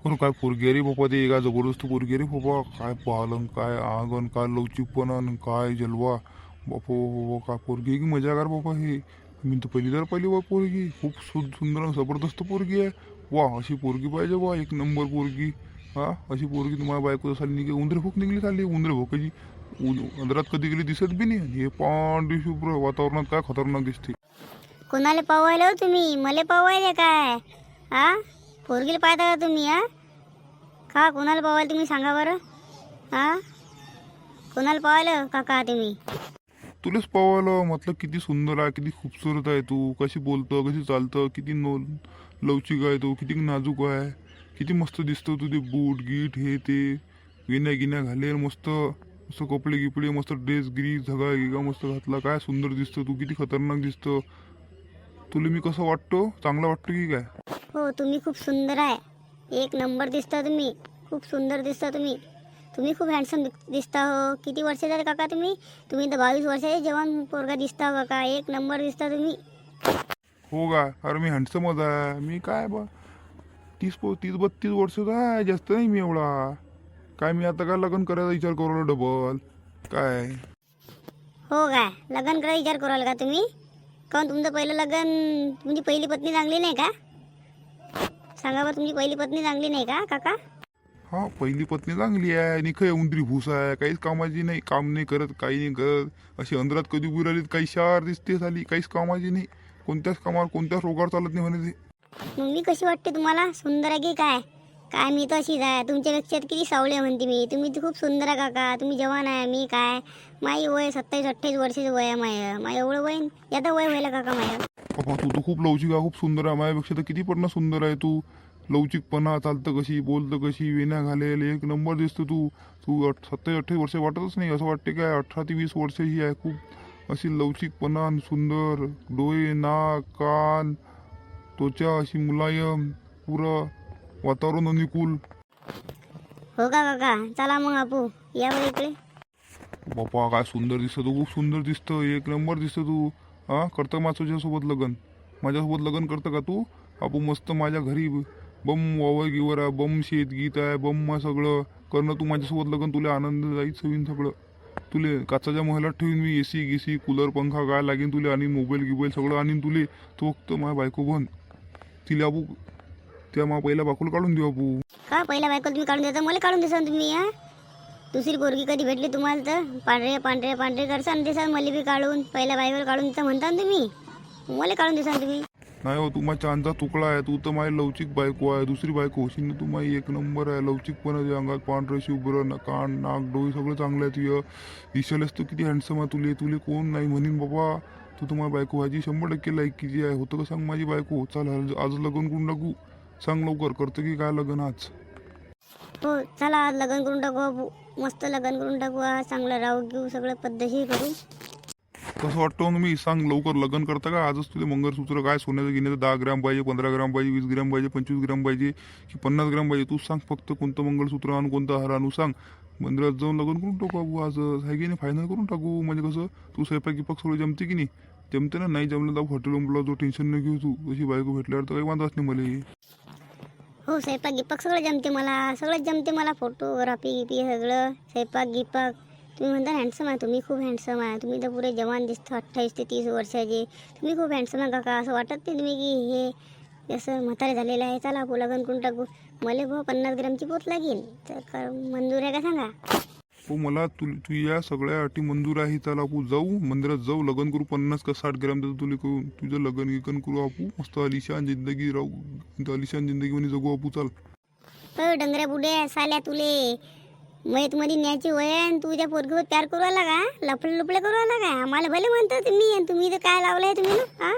पण काय पोरगी रे बापा, ते काय जबरदस्त पोरगी रे बाबा. काय पालन, काय आंगण, काय लवचिकपणा, काय जलवा. बापो बाबा, काय पोरगी आहे की मजाकार बाबा हे. मी तर पहिली बा पोरगी खूप सुंदर आणि जबरदस्त पोरगी आहे. वा, अशी पोरगी पाहिजे बा, एक नंबर पोरगी. हा, अशी पोरगी तुम्हाला बायको झाली निघे उंदरे भूक निघली चालली उंदरे भोकाची. अंधारात कधी गेली दिसत बी नाही. हे पांढरी शुभ्र वातावरणात काय खतरनाक दिसते. कोणाला पावायला हो तुम्ही? मले पावायले काय? हा, पोरगीला पाहता का तुम्ही? का कोणाला पावायला तुम्ही सांगा बरं? हा, कोणाला पावायला काका तुम्ही? तुलाच पावायला म्हटलं, किती सुंदर आहे, किती खूपसूरत आहे तू. कशी बोलतं, कशी चालतं, किती लवचिक आहे तू, किती नाजूक आहे, किती मस्त दिसतो तू. ते बूट गीट हे ते गिन्या घालेल मस्त मस्त कपडे गिपडे मस्त ड्रेस ग्रीस झगा गिगा मस्त घातला. काय सुंदर दिसतं तू, किती खतरनाक दिसतं. तुला मी कसं वाटतो? चांगला वाटतो की काय? हो, तुम्ही खूप सुंदर आहे. एक नंबर दिसता तुम्ही. खूप सुंदर दिसता तुम्ही. तुम्ही खूप हँडसम दिसता हो. किती वर्ष झाले काका तुम्ही? तुम्ही तर 22 वर्षाचे जवान पोरगा दिसता हो काका. एक नंबर दिसता तुम्ही. हो का? अरे मी हँडसमच आहे. मी काय बा 30-32 वर्षाचा आहे, जास्त नाही मी एवढा. काय मी आता काय लग्न करायचा विचार करू डबल काय? हो काय? लग्न करायचा विचार कराल का तुम्ही? काऊन तुमचं पहिलं लग्न, तुमची पहिली पत्नी चांगली नाही का? सांगा बरं, तुमची पहिली पत्नी चांगली नाही का काका? हा, पहिली पत्नी चांगली आहे, निखय उंदरी भूस आहे, काहीच कामाची नाही, काम नाही करत, काही नाही करत. अशी अंधारात कधी उभी राहिली काही शार दिसते झाली, काहीच कामाची नाही. कोणत्याच कामावर कोणत्याच रोगावर चालत नाही म्हणे ते. मग मी कशी वाटते तुम्हाला? सुंदर आहे की काय? काय मी तर अशीच आहे. तुमच्यापेक्षा किती सावळे म्हणते मी. तुम्ही तर खूप सुंदर आहे काका. तुम्ही जवान आहे. मी काय, माई वय 27-28 वर्षाचं वय आहे. माय एवढं वय याचं वय व्हायला काका माय. बाबा, तू तर खूप लवचिक आहे, खूप सुंदर आहे. माझ्यापेक्षा तर किती पडणं सुंदर आहे तू. लवचिकपणा, चालतं कशी, बोलतं कशी, वेण्या घालेल, एक नंबर दिसतो तू. तू 27-28 वर्ष वाटतच नाही. असं वाटते काय 18 ते 20 वर्षाची आहे. खूप अशी लवचिकपणा आणि सुंदर डोळे, नाक, कान, त्वचा अशी मुलायम, पुरं वातावरण अनुकूल. हो का काका? चला मग आपू या बरं इकडे. बापा, काय सुंदर दिसतं तू, खूप सुंदर दिसतं, एक नंबर दिसतं तू. हा, करतं माझं तुझ्यासोबत लग्न? माझ्यासोबत लग्न करतं का तू? आपण मस्त माझ्या घरी बम वावर गिवर आहे, बम शेतगीत आहे, बम सगळं करणं. तू माझ्यासोबत लग्न, तुला आनंद जाईच होईन सगळं. तुले काचाच्या महलात ठेवीन मी, एसी गिसी कूलर पंखा काय लागेल तुले, आणि मोबाईल गिबाईल सगळं आणीन तुले. तो फक्त माझ्या बायको बन तिला आपू, त्या मा पहिला बाकूला काढून देऊ आपू. का पहिला बायको तुम्ही काढून देता? मला काढून देसान तुम्ही? दुसरी पोरगी कधी भेटली तुम्हाला तर पांढरे पांढरे पांढरे करसान देसान. मला बी काढून पहिल्या बायकोला काढून देता म्हणता ना तुम्ही. मला काढून देसान तुम्ही? नाही हो, तू माझ्या चांदचा तुकडा आहे. तू तर माझी लवचिक बायको आहे. दुसरी बायको होशील ना तू माझी, एक नंबर आहे. लवचिकपणा तुझ्या अंगात, पांढरं शुभ्र कान नाक डोळे सगळं चांगलं आहे तुझं. दिसेलच तू किती हँडसम आहे. तुले कोण नाही म्हणीन बाबा. तू तर माझी बायको व्हायची 100% लायकीची आहे. होतं का सांग माझी बायको? चाल आज लग्न करून टाकू. सांग लवकर, करतं की काय लग्न आज? हो चला, आज लग्न करून टाकू आपू. मस्त लग्न करून टाकू. आज चांगलं राहू घेऊ, सगळं पद्धतशीर करू. कसं वाटतं मी? सांग लवकर, लग्न करता का आजच? तुझे मंगळसूत्र काय सोन्याचं घेण्याचं 10 ग्रॅम पाहिजे, 15 ग्रॅम पाहिजे, 20 ग्रॅम पाहिजे, 25 ग्रॅम पाहिजे की 50 ग्रॅम पाहिजे? तू सांग फक्त, कोणतं मंगळसूत्र आणू, कोणतं हार आणू सांग. मंदिरात जाऊन लग्न करून टाकू बाबू आज, आहे की नाही? फायनल करून टाकू. म्हणजे कसं, तू स्वयंपाक गिपाक सगळं जमते की नाही? जमते ना? नाही जमलं तर हॉटेल जो टेन्शन नाही घेऊ तू. अशी बायको भेटल्यावर तर काही वांधाच नाही मला. हो, स्वयंपाक गिपाक सगळं जमते मला. सगळंच जमते मला. फोटोग्राफी गिपी सगळं, स्वयंपाक गिपाक. तुम्ही म्हणता हँडसम आहे. तुम्ही खूप हँडसम आहे. तुम्ही तर पुरे जवान दिसता, 28 ते 30 वर्षाचे. तुम्ही खूप हँडसम आहे काका. असं वाटत नाही तुम्ही की हे असं म्हातारे झालेलं आहे. चला आपू लग्न करून टाकू. मला भाऊ 50 ग्रॅमची पोत लागेल तर मंजूर आहे का सांगा? हो, मला तू या सगळ्या अटी मंजूर आहे. चला आपू जाऊ, मंदिरात जाऊ, लग्न करू. 50 का 60 ग्रॅम देतो तुला करून. तुझं लग्न गिकन करू आपू. मस्त अलिशान जिंदगी राहू, अलिशान जिंदगी म्हणे जगू आपू. चाल. हो डंगऱ्या बुड्या साल्या, तुले मयत मध्ये न्यायची वय आणि तू त्या पोरगीवर प्यार करू आला का? लफडे लुपडे करू आला का? आम्हाला भले म्हणता तुम्ही, आणि तुम्ही तर काय लावलंय तुम्ही ना? हा,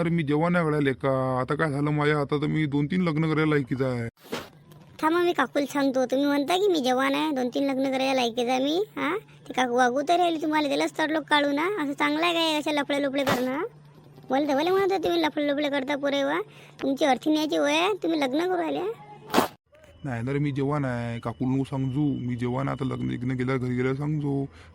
अरे मी जवान आहे गड्या लेका. आता काय झालं माझ्या हातात, मी 2-3 लग्न करायला लायकीचा आहे. थांबा मी काकूला सांगतो. तुम्ही म्हणता की मी जवान आहे, 2-3 लग्न करायला लायकीचा मी. हा, ते काकू वागू तर राहिली तुम्हाला, त्यालाच तर लोक काढू ना. असं चांगलं आहे काय अशा लफडे लुपडे करणं? मला तर भले म्हणता तुम्ही लफडे लुपडे करता पुरे. वा, तुमची अर्थी न्यायची वय आहे, तुम्ही लग्न करू राहिले? नाही ना रे, मी जवान आहे, काकूला नको सांगजो. मी जवान आहे, आता लग्न गेल्या घरी गेल्या सांगजो.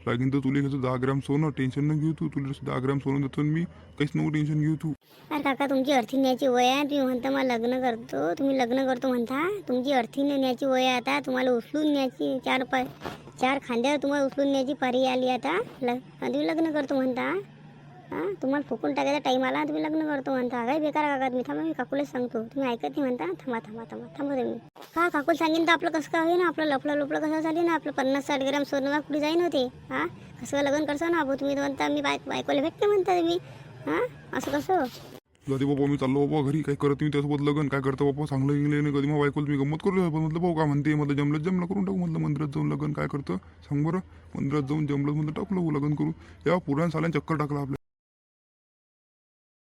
लागेन तर तुला घेतो 10 ग्राम सोनं, टेन्शन न घेऊ तू. तुला 10 ग्राम सोनं देतो ना मी, काहीच नको टेन्शन घेऊ तू. अरे काका तुमची अर्थिंग न्यायची वय आहे, तुम्ही म्हणता मला लग्न करतो, तुम्ही लग्न करतो म्हणता. तुमची अर्थिंग न्यायची वय आहे आता, तुम्हाला उचलून न्यायची चार खांद्यावर तुम्हाला उचलून न्यायची पारी आली आता. तुम्ही लग्न करतो म्हणता. हां तुम्हाला फुकून टाकायचा टाईम आला, तुम्ही लग्न करतो म्हणता. काय बेकार काका तुम्ही. थांबा मी काकूलाच सांगतो, तुम्ही ऐकत नाही म्हणता. थांबा तुम्ही. का काकूला सांगेन तर आपलं कसं काय होईल ना, आपलं लफलं कसं झालं ना, आपलं 50-60 ग्राम सोनं कुठे जाईन होते. हां कसं लग्न करसा ना आपण. तुम्ही म्हणता मी बायकोला भेटते म्हणता तुम्ही. हां असं कसं. जाते बाबा, मी चाललो बाबा घरी. काय करत मी त्यासोबत लग्न, काय करतो बाबा चांगलं इंगलं नाही. कधी मग बायकोला मी गंमत करू पण म्हटलं भाऊ काय म्हणते, म्हटलं जमलं करून टाकू. म्हटलं मंदिरात जाऊन लग्न काय करतं सांग बरं. मंदिरात जाऊन जमलं म्हटलं टाकलं लग्न करू. या पुराण साल्यान चक्कर टाकला आपल्या.